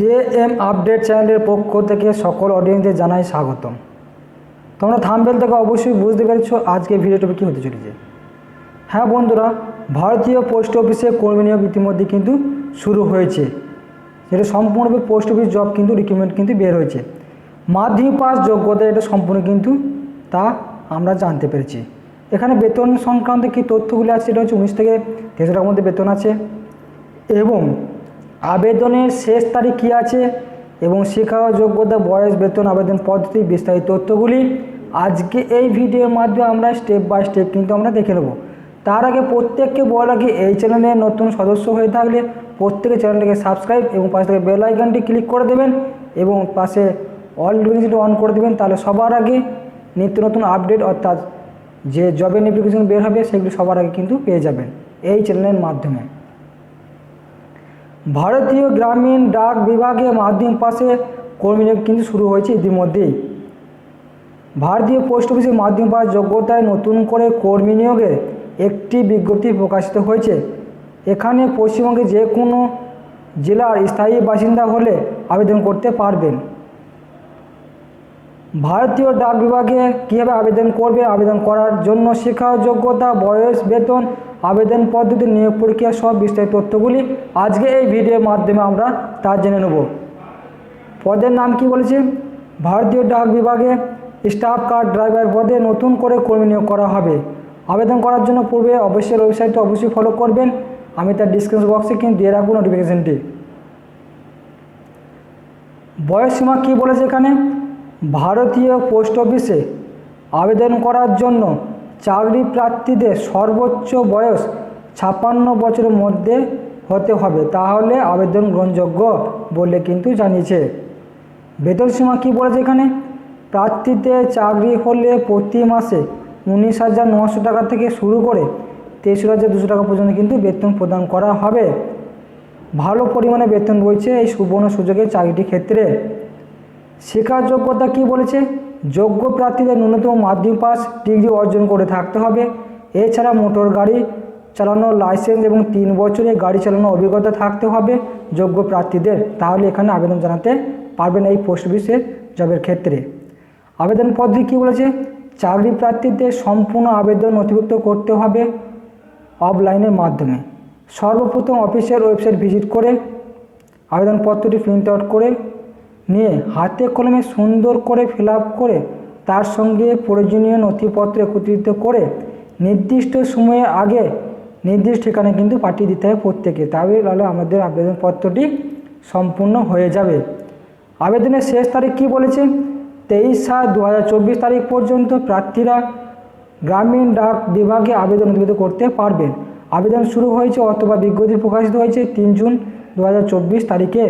JM update চ্যানেলের পক্ষ থেকে সকল অডিয়েন্সদের জানাই স্বাগতম। তোমরা থাম্বনেল থেকে অবশ্যই বুঝতে পেরেছো আজকে ভিডিওটা কী হতে চলেছে। হ্যাঁ বন্ধুরা, ভারতীয় পোস্ট অফিসে কর্মী নিয়োগ ইতিমধ্যে কিন্তু শুরু হয়েছে। যেটা সম্পূর্ণভাবে পোস্ট অফিস জব কিন্তু রিক্রুটমেন্ট কিন্তু বের হয়েছে। মাধ্যমিক পাস যোগ্যতা এটা সম্পূর্ণ কিন্তু তা আমরা জানতে পেরেছি। এখানে বেতন সংক্রান্ত কী তথ্যগুলি আছে, এটা হচ্ছে 19 থেকে 23 টাকার মধ্যে বেতন আছে এবং আবেদনের শেষ তারিখ কী আছে এবং শিক্ষা যোগ্যতা, বয়স, বেতন, আবেদন পদ্ধতি, বিস্তারিত তথ্যগুলি আজকে এই ভিডিওর মাধ্যমে আমরা স্টেপ বাই স্টেপ কিন্তু আমরা দেখে নেব। তার আগে প্রত্যেককে বলা রাখি, এই চ্যানেলে নতুন সদস্য হয়ে থাকলে প্রত্যেকে চ্যানেলটিকে সাবস্ক্রাইব এবং পাশে থেকে বেল আইকনটি ক্লিক করে দেবেন এবং পাশে অল নোটিফিকেশনটি অন করে দেবেন। তাহলে সবার আগে নিত্য নতুন আপডেট অর্থাৎ যে জবের নোটিফিকেশন বের হবে সেগুলি সবার আগে কিন্তু পেয়ে যাবেন এই চ্যানেলের মাধ্যমে। ভারতীয় গ্রামীণ ডাক বিভাগে মাধ্যমিক পাশে কর্মী নিয়োগ কিন্তু শুরু হয়েছে ইতিমধ্যেই। ভারতীয় পোস্ট অফিসে মাধ্যমিক পাস যোগ্যতায় নতুন করে কর্মী নিয়োগের একটি বিজ্ঞপ্তি প্রকাশিত হয়েছে। এখানে পশ্চিমবঙ্গে যে কোনো জেলার স্থায়ী বাসিন্দা হলে আবেদন করতে পারবেন। ভারতীয় ডাক বিভাগে কীভাবে আবেদন করবে, আবেদন করার জন্য শিক্ষা যোগ্যতা, বয়স, বেতন, আবেদন পদ্ধতি, নিয়োগ প্রক্রিয়া সব বিস্তারিত তথ্যগুলি আজকে এই ভিডিওর মাধ্যমে আমরা তা জেনে নেব। পদের নাম কি বলেছে, ভারতীয় ডাক বিভাগে স্টাফ কার্ড ড্রাইভার পদে নতুন করে কর্মী নিয়োগ করা হবে। আবেদন করার জন্য পূর্বে অবশ্যই ওয়েবসাইটটি অবশ্যই ফলো করবেন। আমি তার ডিসক্রিপশন বক্সে কিন্তু দিয়ে রাখবো নোটিফিকেশনটি। বয়স সীমা কী বলেছে এখানে, ভারতীয় পোস্ট অফিসে আবেদন করার জন্য চাকরি প্রার্থীদের সর্বোচ্চ বয়স 56 বছরের মধ্যে হতে হবে, তাহলে আবেদন গ্রহণযোগ্য বলে কিন্তু জানিয়েছে। বেতন সীমা কী বলেছে এখানে, প্রার্থীদের চাকরি হলে প্রতি মাসে 19,900 টাকা থেকে শুরু করে 23,200 টাকা পর্যন্ত কিন্তু বেতন প্রদান করা হবে। ভালো পরিমাণে বেতন রয়েছে এই সুবর্ণ সুযোগের চাকরিটির ক্ষেত্রে। শিক্ষা যোগ্যতা কী বলেছে, যোগ্য প্রার্থীদের ন্যূনতম মাধ্যমিক পাস ডিগ্রি অর্জন করে থাকতে হবে। এছাড়া মোটর গাড়ি চালানোর লাইসেন্স এবং 3 বছরের গাড়ি চালানোর অভিজ্ঞতা থাকতে হবে যোগ্য প্রার্থীদের, তাহলে এখানে আবেদন জানাতে পারবেন এই পোস্ট অফিসের জবের ক্ষেত্রে। আবেদন পদ্ধতি কী বলেছে, চাকরি প্রার্থীদের সম্পূর্ণ আবেদন নথিভুক্ত করতে হবে অফলাইনের মাধ্যমে। সর্বপ্রথম অফিসের ওয়েবসাইট ভিজিট করে আবেদনপত্রটি প্রিন্ট আউট করে নিয়ে হাতে কলমে সুন্দর করে ফিল আপ করে তার সঙ্গে প্রয়োজনীয় নথিপত্র একত্রিত করে নির্দিষ্ট সময়ের আগে নির্দিষ্ট ঠিকানায় কিন্তু পাঠিয়ে দিতে হবে প্রত্যেকে, তাহলে আমাদের আবেদনপত্রটি সম্পূর্ণ হয়ে যাবে। আবেদনের শেষ তারিখ কী বলেছে, 23/7/2024 তারিখ পর্যন্ত প্রার্থীরা গ্রামীণ ডাক বিভাগে আবেদন নথিভুক্ত করতে পারবেন। আবেদন শুরু হয়েছে অথবা বিজ্ঞপ্তি প্রকাশিত হয়েছে 3 জুন 2024 তারিখে,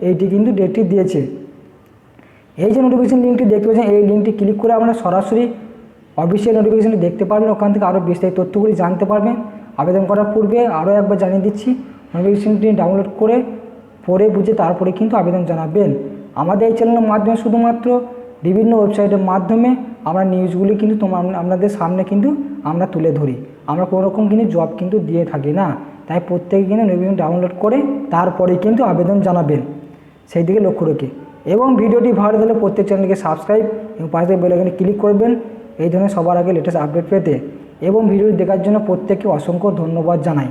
এইটি কিন্তু ডেটটি দিয়েছে। এই যে নোটিফিকেশন লিঙ্কটি দেখতে পাচ্ছেন, এই লিঙ্কটি ক্লিক করে আপনারা সরাসরি অফিসিয়াল নোটিফিকেশনটি দেখতে পারবেন, ওখান থেকে আরও বিস্তারিত তথ্যগুলি জানতে পারবেন। আবেদন করার পূর্বে আরও একবার জানিয়ে দিচ্ছি, নোটিফিকেশনটি ডাউনলোড করে পড়ে বুঝে তারপরে কিন্তু আবেদন জানাবেন। আমাদের এই চ্যানেলের মাধ্যমে শুধুমাত্র বিভিন্ন ওয়েবসাইটের মাধ্যমে আমরা নিউজগুলি কিন্তু আপনাদের সামনে কিন্তু আমরা তুলে ধরি, আমরা কোনো রকম কিন্তু জব কিন্তু দিয়ে থাকি না। তাই প্রত্যেকে কিন্তু নোটিফিকেশন ডাউনলোড করে তারপরে কিন্তু আবেদন জানাবেন, সেই দিকে লক্ষ্য রেখে। এবং ভিডিওটি ভালো লাগলে প্রত্যেক চ্যানেলকে সাবস্ক্রাইব এবং পাশে বেল আইকনে ক্লিক করবেন এই ধরনের সবার আগে লেটেস্ট আপডেট পেতে। এবং ভিডিওটি দেখার জন্য প্রত্যেককে অসংখ্য ধন্যবাদ জানাই।